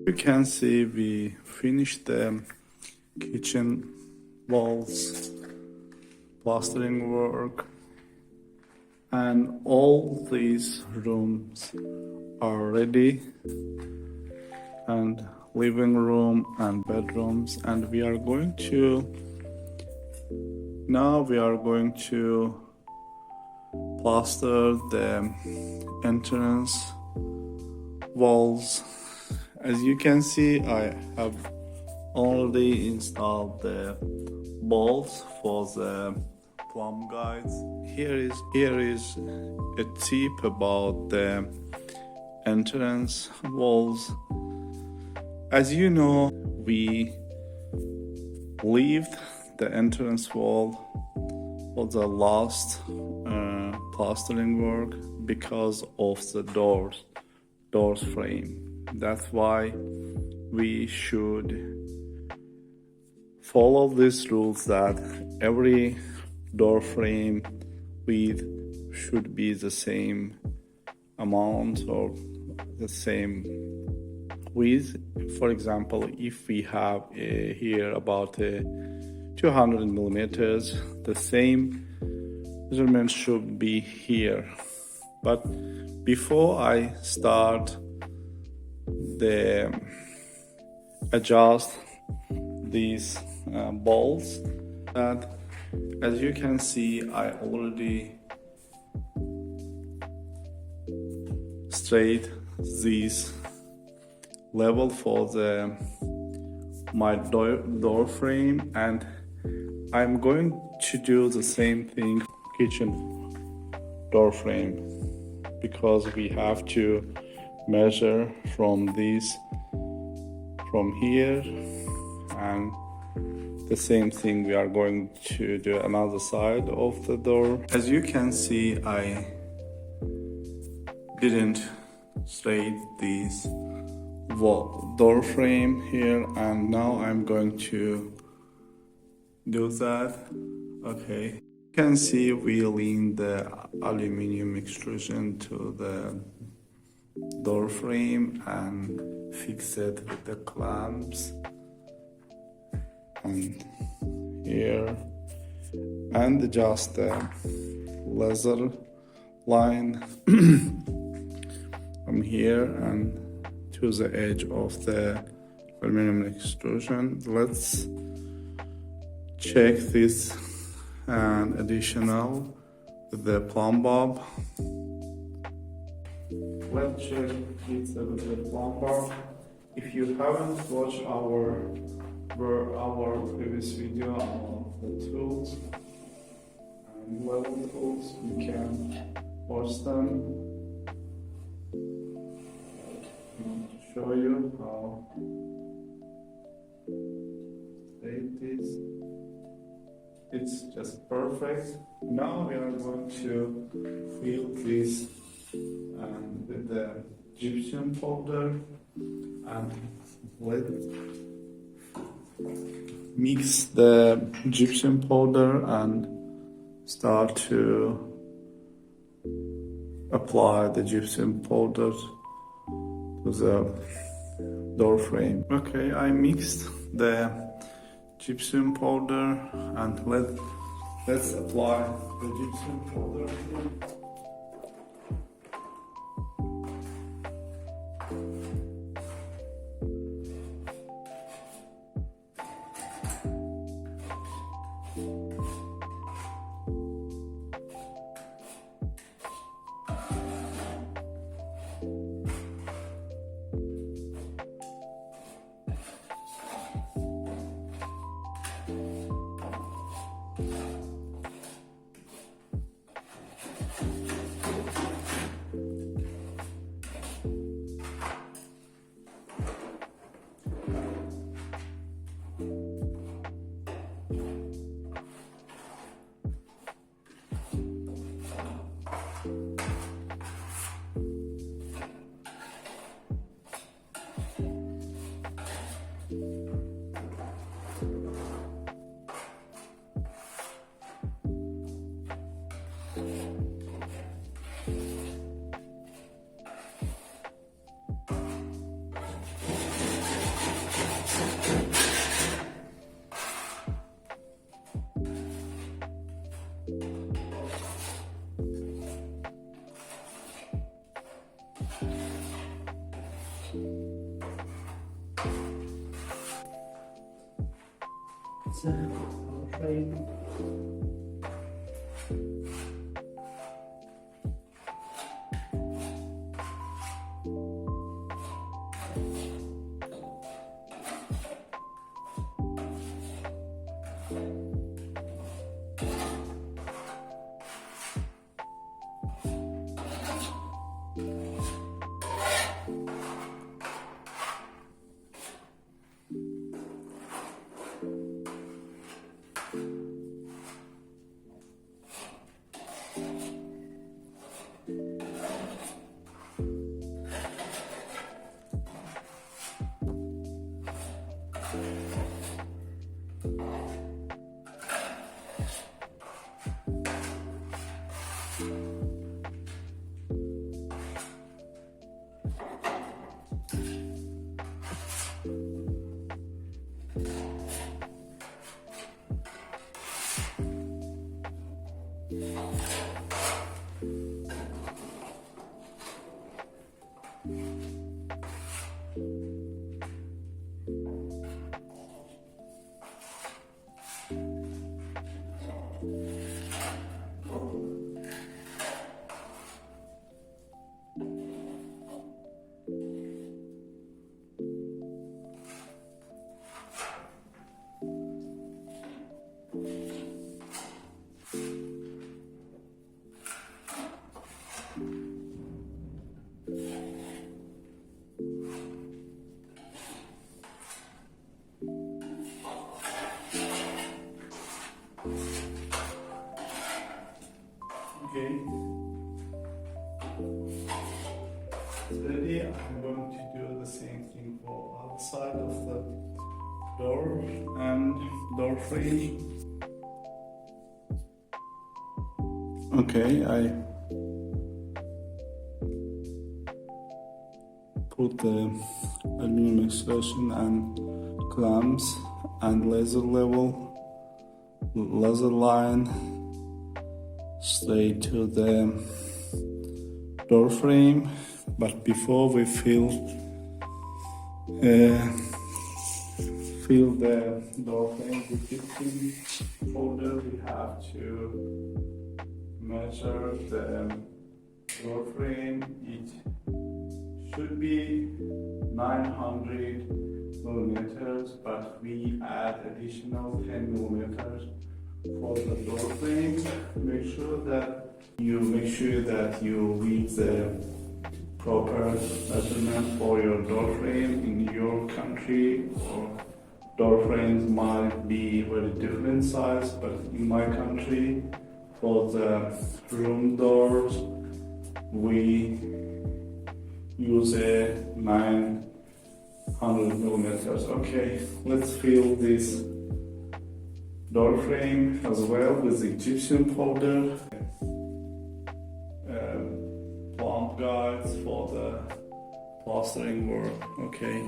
You can see we finished the kitchen walls, plastering work, and all these rooms are ready, and living room and bedrooms, and we are going to plaster the entrance walls. As you can see, I have already installed the bolts for the plumb guides. Here is a tip about the entrance walls. As you know, we left the entrance wall for the last plastering work because of the doors frame. That's why we should follow these rules that every door frame width should be the same amount or the same width. For example, if we have here about 200 millimeters, the same measurement should be here. But before I start adjust these bolts, that as you can see, I already straight this level for my door frame, and I'm going to do the same thing kitchen door frame, because we have to measure from here, and the same thing we are going to do another side of the door. As you can see, I didn't straight this door frame here, and now I'm going to do that. Okay, you can see we lean the aluminum extrusion to the door frame and fix it with the clamps and here, and adjust the laser line from here and to the edge of the aluminum extrusion. Let's check this and additional with the plumb bob. Let's check it with the plumb bob. If you haven't watched our previous video on the tools and level tools, you can watch them. Show you how straight it is. It's just perfect. Now we are going to fill this with the gypsum powder, and let's mix the gypsum powder and start to apply the gypsum powder to the door frame. Okay, I mixed the gypsum powder, and let's apply the gypsum powder. It's a frame. Okay. Today I'm going to do the same thing for outside of the door and door frame. Okay, I put the aluminum extrusion and clamps and laser line straight to the door frame. But before we fill the door frame with gypsum powder, we have to measure the door frame. It should be 900 millimeters, but we add additional 10 millimeters for the door frame. Make sure that you read the proper measurement for your door frame in your country, or door frames might be very different size, but in my country for the room doors we use a 900 millimeters. Okay, let's fill this door frame as well with Egyptian powder. Plumb guides for the plastering work. Okay.